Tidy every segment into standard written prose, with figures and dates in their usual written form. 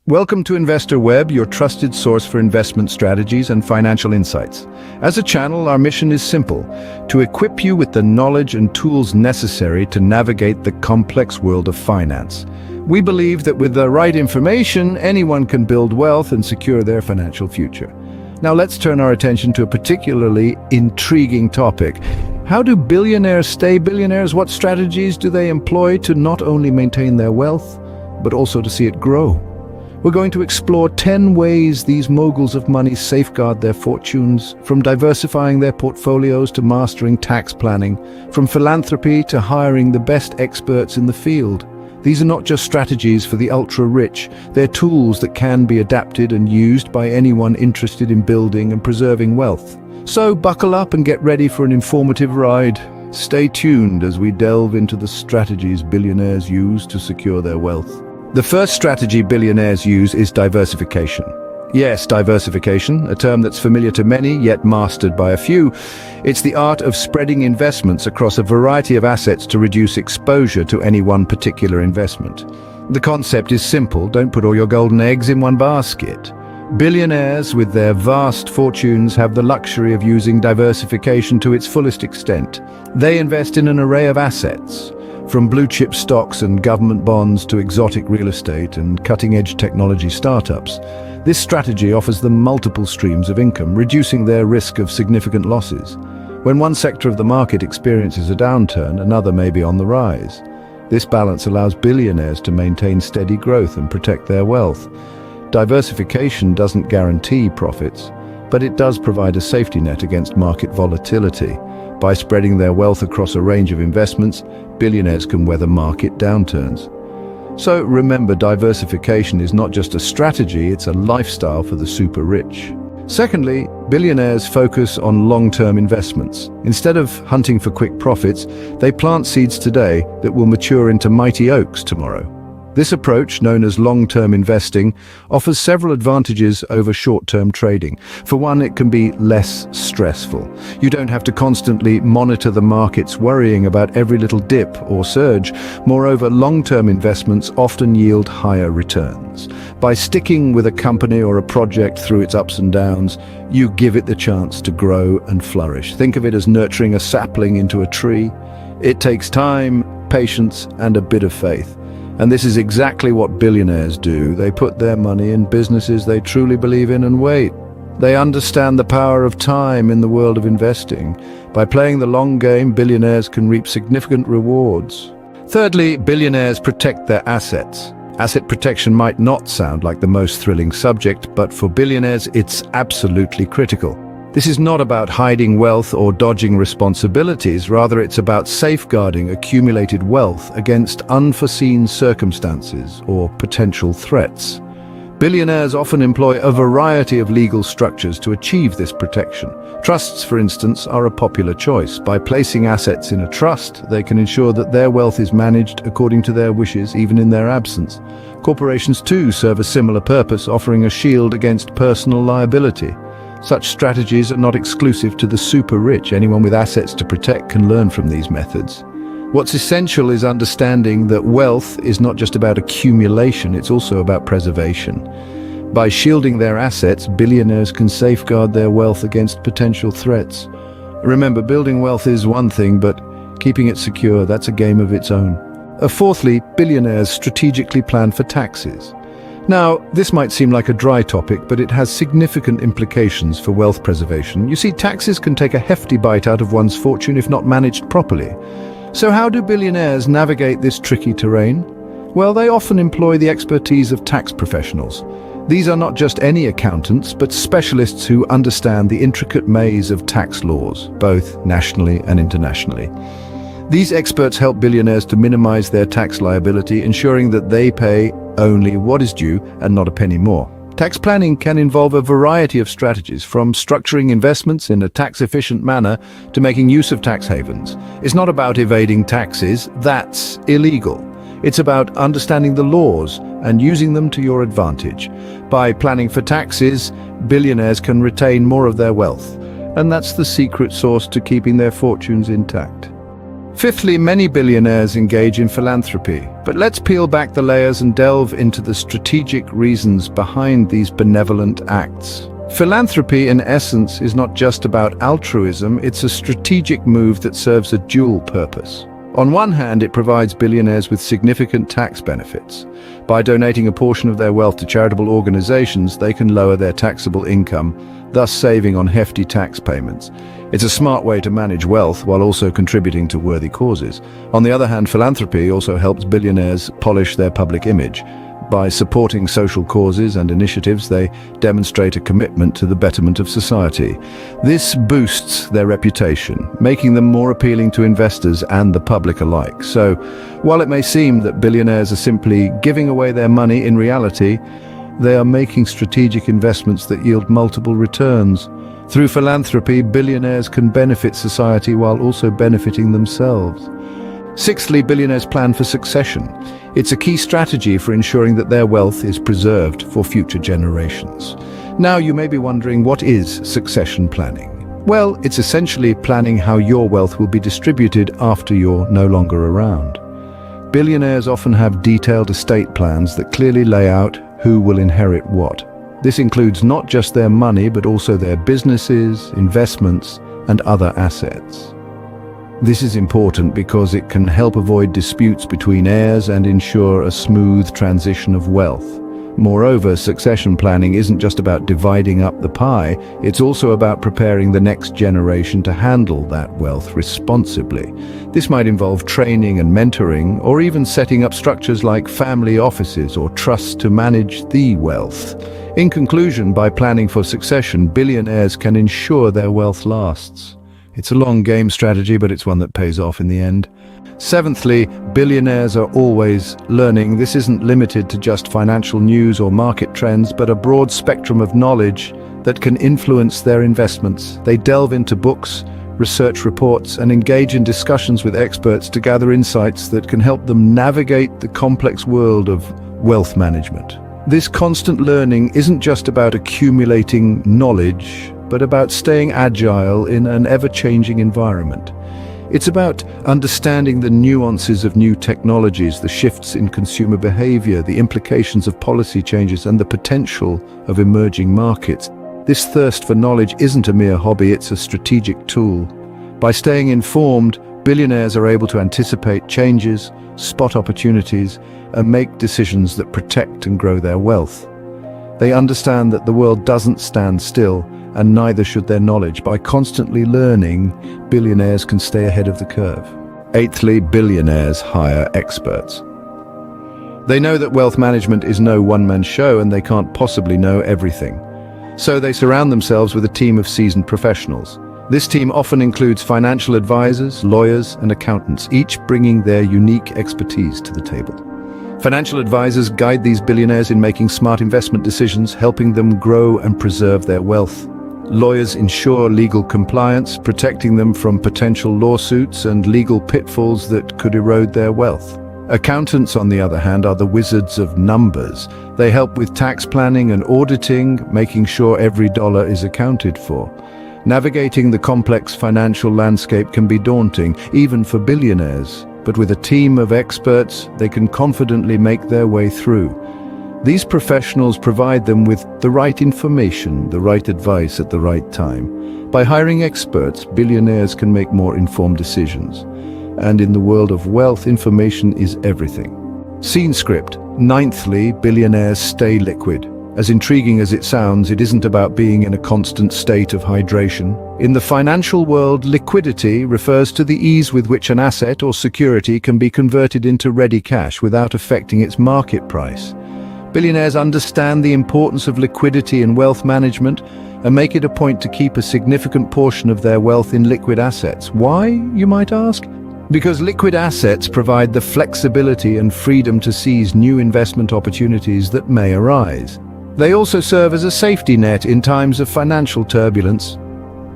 Welcome to Investor Web, your trusted source for investment strategies and financial insights. As a channel, our mission is simple: to equip you with the knowledge and tools necessary to navigate the complex world of finance. We believe that with the right information, anyone can build wealth and secure their financial future. Now let's turn our attention to a particularly intriguing topic. How do billionaires stay billionaires? What strategies do they employ to not only maintain their wealth, but also to see it grow? We're going to explore 10 ways these moguls of money safeguard their fortunes, from diversifying their portfolios to mastering tax planning, from philanthropy to hiring the best experts in the field. These are not just strategies for the ultra-rich, they're tools that can be adapted and used by anyone interested in building and preserving wealth. So buckle up and get ready for an informative ride. Stay tuned as we delve into the strategies billionaires use to secure their wealth. The first strategy billionaires use is diversification. Yes, diversification, a term that's familiar to many, yet mastered by a few. It's the art of spreading investments across a variety of assets to reduce exposure to any one particular investment. The concept is simple: don't put all your golden eggs in one basket. Billionaires, with their vast fortunes, have the luxury of using diversification to its fullest extent. They invest in an array of assets, from blue-chip stocks and government bonds to exotic real estate and cutting-edge technology startups. This strategy offers them multiple streams of income, reducing their risk of significant losses. When one sector of the market experiences a downturn, another may be on the rise. This balance allows billionaires to maintain steady growth and protect their wealth. Diversification doesn't guarantee profits, but it does provide a safety net against market volatility. By spreading their wealth across a range of investments, billionaires can weather market downturns. So remember, diversification is not just a strategy, it's a lifestyle for the super rich. Secondly, billionaires focus on long-term investments. Instead of hunting for quick profits, they plant seeds today that will mature into mighty oaks tomorrow. This approach, known as long-term investing, offers several advantages over short-term trading. For one, it can be less stressful. You don't have to constantly monitor the markets, worrying about every little dip or surge. Moreover, long-term investments often yield higher returns. By sticking with a company or a project through its ups and downs, you give it the chance to grow and flourish. Think of it as nurturing a sapling into a tree. It takes time, patience, and a bit of faith. And this is exactly what billionaires do. They put their money in businesses they truly believe in and wait. They understand the power of time in the world of investing. By playing the long game, billionaires can reap significant rewards. Thirdly, billionaires protect their assets. Asset protection might not sound like the most thrilling subject, but for billionaires, it's absolutely critical. This is not about hiding wealth or dodging responsibilities, rather it's about safeguarding accumulated wealth against unforeseen circumstances or potential threats. Billionaires often employ a variety of legal structures to achieve this protection. Trusts, for instance, are a popular choice. By placing assets in a trust, they can ensure that their wealth is managed according to their wishes, even in their absence. Corporations too serve a similar purpose, offering a shield against personal liability. Such strategies are not exclusive to the super rich. Anyone with assets to protect can learn from these methods. What's essential is understanding that wealth is not just about accumulation, it's also about preservation. By shielding their assets, billionaires can safeguard their wealth against potential threats. Remember, building wealth is one thing, but keeping it secure, that's a game of its own. Fourthly, billionaires strategically plan for taxes. Now, this might seem like a dry topic, but it has significant implications for wealth preservation. You see, taxes can take a hefty bite out of one's fortune if not managed properly. So how do billionaires navigate this tricky terrain? Well, they often employ the expertise of tax professionals. These are not just any accountants, but specialists who understand the intricate maze of tax laws, both nationally and internationally. These experts help billionaires to minimize their tax liability, ensuring that they pay only what is due and not a penny more. Tax planning can involve a variety of strategies, from structuring investments in a tax-efficient manner to making use of tax havens. It's not about evading taxes, that's illegal. It's about understanding the laws and using them to your advantage. By planning for taxes, billionaires can retain more of their wealth, and that's the secret sauce to keeping their fortunes intact. Fifthly, many billionaires engage in philanthropy. But let's peel back the layers and delve into the strategic reasons behind these benevolent acts. Philanthropy, in essence, is not just about altruism, it's a strategic move that serves a dual purpose. On one hand, it provides billionaires with significant tax benefits. By donating a portion of their wealth to charitable organizations, they can lower their taxable income, thus saving on hefty tax payments. It's a smart way to manage wealth while also contributing to worthy causes. On the other hand, philanthropy also helps billionaires polish their public image. By supporting social causes and initiatives, they demonstrate a commitment to the betterment of society. This boosts their reputation, making them more appealing to investors and the public alike. So, while it may seem that billionaires are simply giving away their money, in reality, they are making strategic investments that yield multiple returns. Through philanthropy, billionaires can benefit society while also benefiting themselves. Sixthly, billionaires plan for succession. It's a key strategy for ensuring that their wealth is preserved for future generations. Now, you may be wondering, what is succession planning? Well, it's essentially planning how your wealth will be distributed after you're no longer around. Billionaires often have detailed estate plans that clearly lay out who will inherit what. This includes not just their money, but also their businesses, investments, and other assets. This is important because it can help avoid disputes between heirs and ensure a smooth transition of wealth. Moreover, succession planning isn't just about dividing up the pie, it's also about preparing the next generation to handle that wealth responsibly. This might involve training and mentoring, or even setting up structures like family offices or trusts to manage the wealth. In conclusion, by planning for succession, billionaires can ensure their wealth lasts. It's a long game strategy, but it's one that pays off in the end. Seventhly, billionaires are always learning. This isn't limited to just financial news or market trends, but a broad spectrum of knowledge that can influence their investments. They delve into books, research reports, and engage in discussions with experts to gather insights that can help them navigate the complex world of wealth management. This constant learning isn't just about accumulating knowledge, but about staying agile in an ever-changing environment. It's about understanding the nuances of new technologies, the shifts in consumer behavior, the implications of policy changes, and the potential of emerging markets. This thirst for knowledge isn't a mere hobby, it's a strategic tool. By staying informed, billionaires are able to anticipate changes, spot opportunities, and make decisions that protect and grow their wealth. They understand that the world doesn't stand still, and neither should their knowledge. By constantly learning, billionaires can stay ahead of the curve. Eighthly, billionaires hire experts. They know that wealth management is no one-man show and they can't possibly know everything. So they surround themselves with a team of seasoned professionals. This team often includes financial advisors, lawyers, and accountants, each bringing their unique expertise to the table. Financial advisors guide these billionaires in making smart investment decisions, helping them grow and preserve their wealth. Lawyers ensure legal compliance, protecting them from potential lawsuits and legal pitfalls that could erode their wealth. Accountants, on the other hand, are the wizards of numbers. They help with tax planning and auditing, making sure every dollar is accounted for. Navigating the complex financial landscape can be daunting, even for billionaires, but with a team of experts, they can confidently make their way through. These professionals provide them with the right information, the right advice at the right time. By hiring experts, billionaires can make more informed decisions. And in the world of wealth, information is everything. Scene script. Ninthly, billionaires stay liquid. As intriguing as it sounds, it isn't about being in a constant state of hydration. In the financial world, liquidity refers to the ease with which an asset or security can be converted into ready cash without affecting its market price. Billionaires understand the importance of liquidity in wealth management and make it a point to keep a significant portion of their wealth in liquid assets. Why, you might ask? Because liquid assets provide the flexibility and freedom to seize new investment opportunities that may arise. They also serve as a safety net in times of financial turbulence.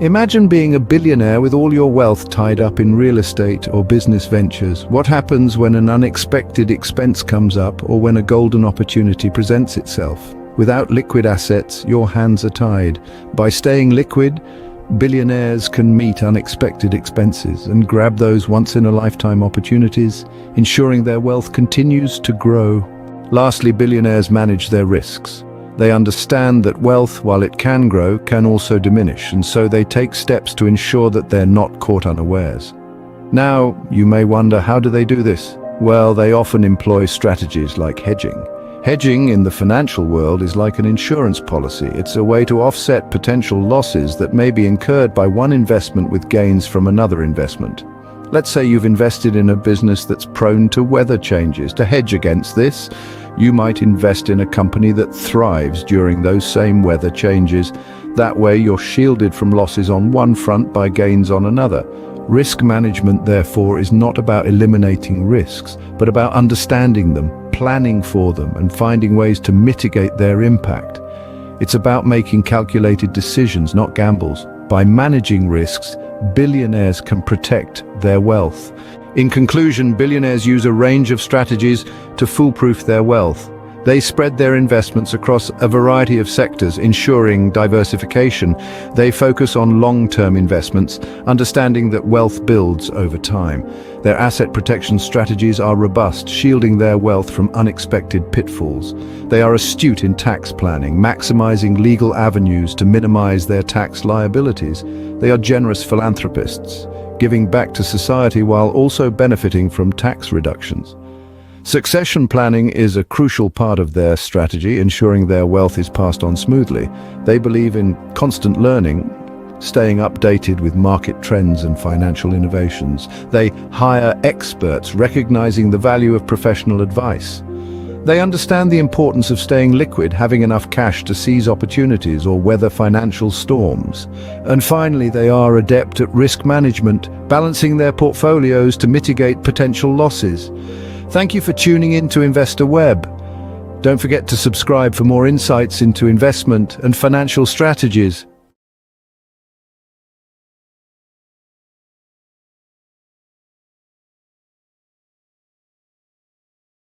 Imagine being a billionaire with all your wealth tied up in real estate or business ventures. What happens when an unexpected expense comes up or when a golden opportunity presents itself? Without liquid assets, your hands are tied. By staying liquid, billionaires can meet unexpected expenses and grab those once-in-a-lifetime opportunities, ensuring their wealth continues to grow. Lastly, billionaires manage their risks. They understand that wealth, while it can grow, can also diminish, and so they take steps to ensure that they're not caught unawares. Now, you may wonder, how do they do this? Well, they often employ strategies like hedging. Hedging in the financial world is like an insurance policy. It's a way to offset potential losses that may be incurred by one investment with gains from another investment. Let's say you've invested in a business that's prone to weather changes. To hedge against this, you might invest in a company that thrives during those same weather changes. That way, you're shielded from losses on one front by gains on another. Risk management, therefore, is not about eliminating risks, but about understanding them, planning for them, and finding ways to mitigate their impact. It's about making calculated decisions, not gambles. By managing risks, billionaires can protect their wealth. In conclusion, billionaires use a range of strategies to foolproof their wealth. They spread their investments across a variety of sectors, ensuring diversification. They focus on long-term investments, understanding that wealth builds over time. Their asset protection strategies are robust, shielding their wealth from unexpected pitfalls. They are astute in tax planning, maximizing legal avenues to minimize their tax liabilities. They are generous philanthropists, giving back to society while also benefiting from tax reductions. Succession planning is a crucial part of their strategy, ensuring their wealth is passed on smoothly. They believe in constant learning, staying updated with market trends and financial innovations. They hire experts, recognizing the value of professional advice. They understand the importance of staying liquid, having enough cash to seize opportunities or weather financial storms. And finally, they are adept at risk management, balancing their portfolios to mitigate potential losses. Thank you for tuning in to Investor Web. Don't forget to subscribe for more insights into investment and financial strategies.